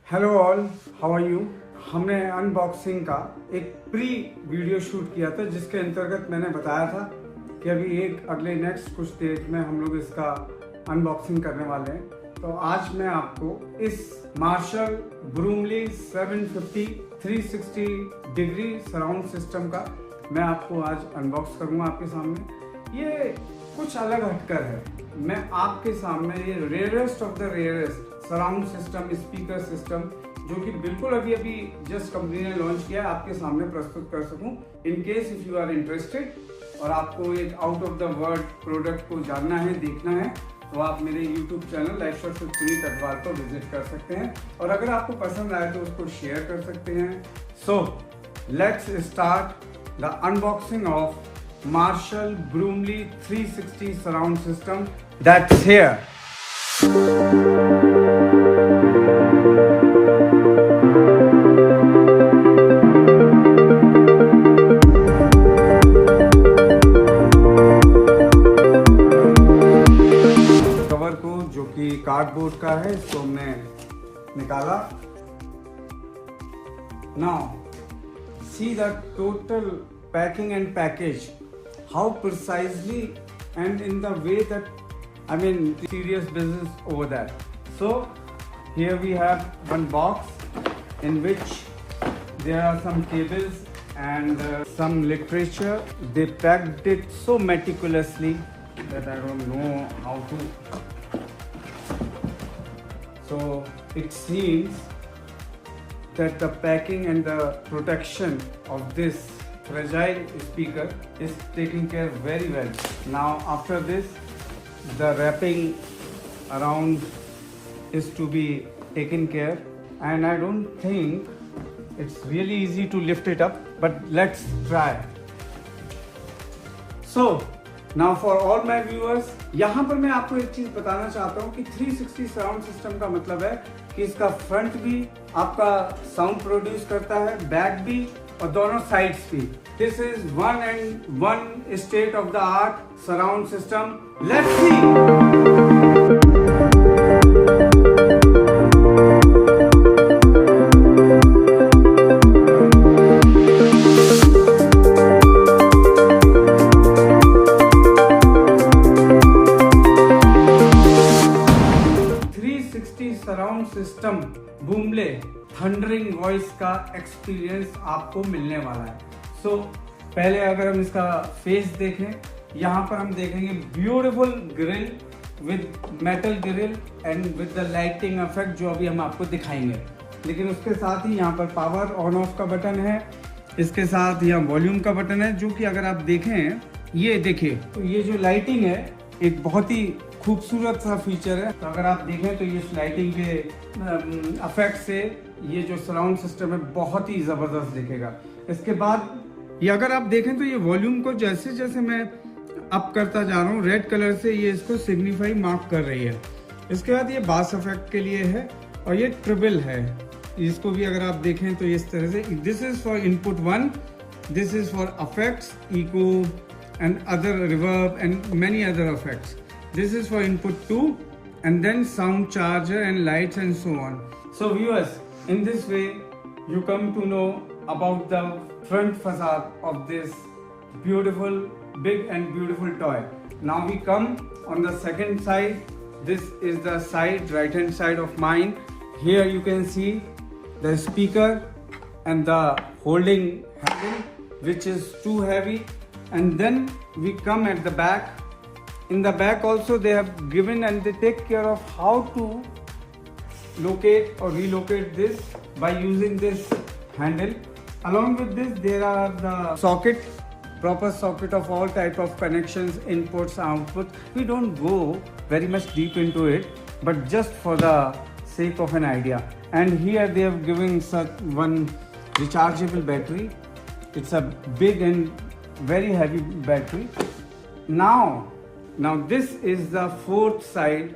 Hello all, how are you. हमने unboxing का एक प्री वीडियो शूट किया था जिसके अंतर्गत मैंने बताया था कि अभी अगले नेक्स्ट कुछ डेट में हम लोग इसका अनबॉक्सिंग करने वाले हैं। तो आज मैं आपको इस मार्शल ब्रूमली 750 360 डिग्री सराउंड सिस्टम का मैं आपको आज अनबॉक्स करूंगा आपके सामने। ये कुछ अलग हटकर है। मैं आपके सामने ये rarest of the rarest surround system, speaker system जो कि बिल्कुल अभी जस्ट कंपनी ने लॉन्च किया, आपके सामने प्रस्तुत कर सकूं। In case if you are interested और आपको एक out of the world product को जानना है, देखना है, तो आप मेरे YouTube channel life shots with Puneet Agarwal को विजिट कर सकते हैं और अगर आपको पसंद आए तो उसको शेयर कर सकते हैं। So let's start the unboxing of Marshall Broomley 360 surround system that's here. Cover को जो कि कार्डबोर्ड का है इसको हमने निकाला। Now see the total packing and package. How precisely and in the way that serious business over that. So here we have one box in which there are some cables and some literature. They packed it so meticulously that I don't know how to. So it seems that the packing and the protection of this fragile speaker is taken care very well. Now after this, the wrapping around is to be taken care, and I don't think it's really easy to lift it up, but let's try. So now for all my viewers, यहाँ पर मैं आपको एक चीज बताना चाहता हूँ कि 360 साउंड सिस्टम का मतलब है कि इसका फ्रंट भी आपका साउंड प्रोड्यूस करता है, बैक भी और दोनों साइड्स भी। This is one state of the art surround system. Let's see. 360 surround system बूमले थंडरिंग वॉइस का एक्सपीरियंस आपको मिलने वाला है। सो पहले अगर हम इसका फेस देखें, यहाँ पर हम देखेंगे beautiful grill with metal grill and with the lighting effect जो अभी हम आपको दिखाएंगे। लेकिन उसके साथ ही यहाँ पर पावर ऑन ऑफ का बटन है, इसके साथ यहाँ वॉल्यूम का बटन है जो कि अगर आप देखें, ये देखिए तो ये जो लाइटिंग है एक बहुत ही खूबसूरत सा फीचर है। तो अगर आप देखें तो ये लाइटिंग के इफेक्ट से ये जो सराउंड सिस्टम है बहुत ही ज़बरदस्त दिखेगा। इसके बाद ये अगर आप देखें तो ये वॉल्यूम को जैसे जैसे मैं अप करता जा रहा हूँ, रेड कलर से ये इसको सिग्निफाई मार्क कर रही है। इसके बाद ये बास इफेक्ट के लिए है और ये ट्रिबल है। इसको भी अगर आप देखें तो इस तरह से, this is for input 1, this is for effects, echo and other reverb and many other effects. This is for input 2 and then sound charger and lights and so on. So viewers, in this way you come to know about the front facade of this beautiful, big and beautiful toy. Now we come on the second side. This is the side, right hand side of mine. Here you can see the speaker and the holding handle which is too heavy, and then we come at the back. In the back also they have given and they take care of how to locate or relocate this by using this handle. Along with this there are the socket, proper socket of all type of connections, inputs, outputs. We don't go very much deep into it, but just for the sake of an idea. And here they have given such one rechargeable battery. It's a big and very heavy battery. Now this is the fourth side,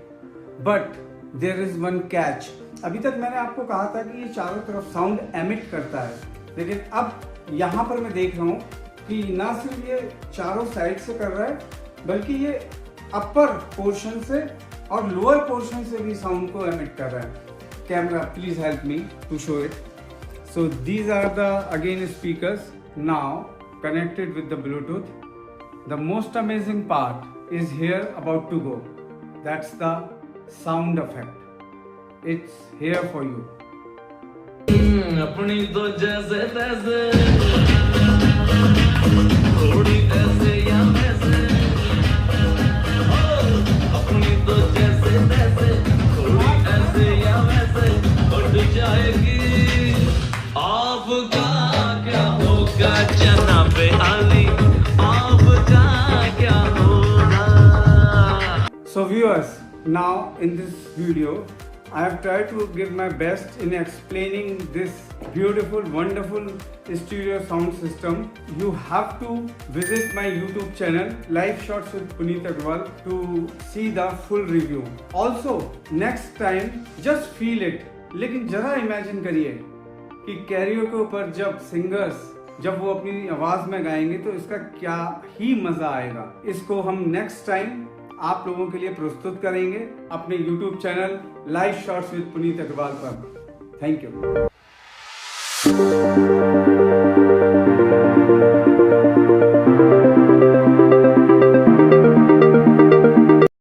but there is one catch. अभी तक मैंने आपको कहा था कि ये चारों तरफ साउंड एमिट करता है, लेकिन अब यहाँ पर मैं देख रहा हूँ कि ना सिर्फ ये चारों साइड से कर रहा है, बल्कि ये अपर पोर्शन से और लोअर पोर्शन से भी साउंड को एमिट कर रहा है। camera, please help me to show it. So these are the again speakers now connected with the Bluetooth. The most amazing part is here about to go. That's the sound effect. It's here for you. अपनी तो जैसे तैसे थोड़ी ऐसे या वैसे अपनी तो जैसे तैसे थोड़ी ऐसे या वैसे उड़ जाएगी आपका क्या होगा जनाबे आली आपका क्या होगा. So viewers, now in this video I have tried to give my best in explaining this beautiful, wonderful stereo sound system. You have to visit my YouTube channel Live Shots with Puneet Agarwal to see the full review. Also, next time just feel it. लेकिन जरा imagine करिए कि karaoke के ऊपर जब singers जब वो अपनी आवाज में गाएंगे तो इसका क्या ही मजा आएगा. इसको हम नेक्स्ट टाइम आप लोगों के लिए प्रस्तुत करेंगे अपने YouTube channel live shots with Puneet Agarwal पर. Thank you.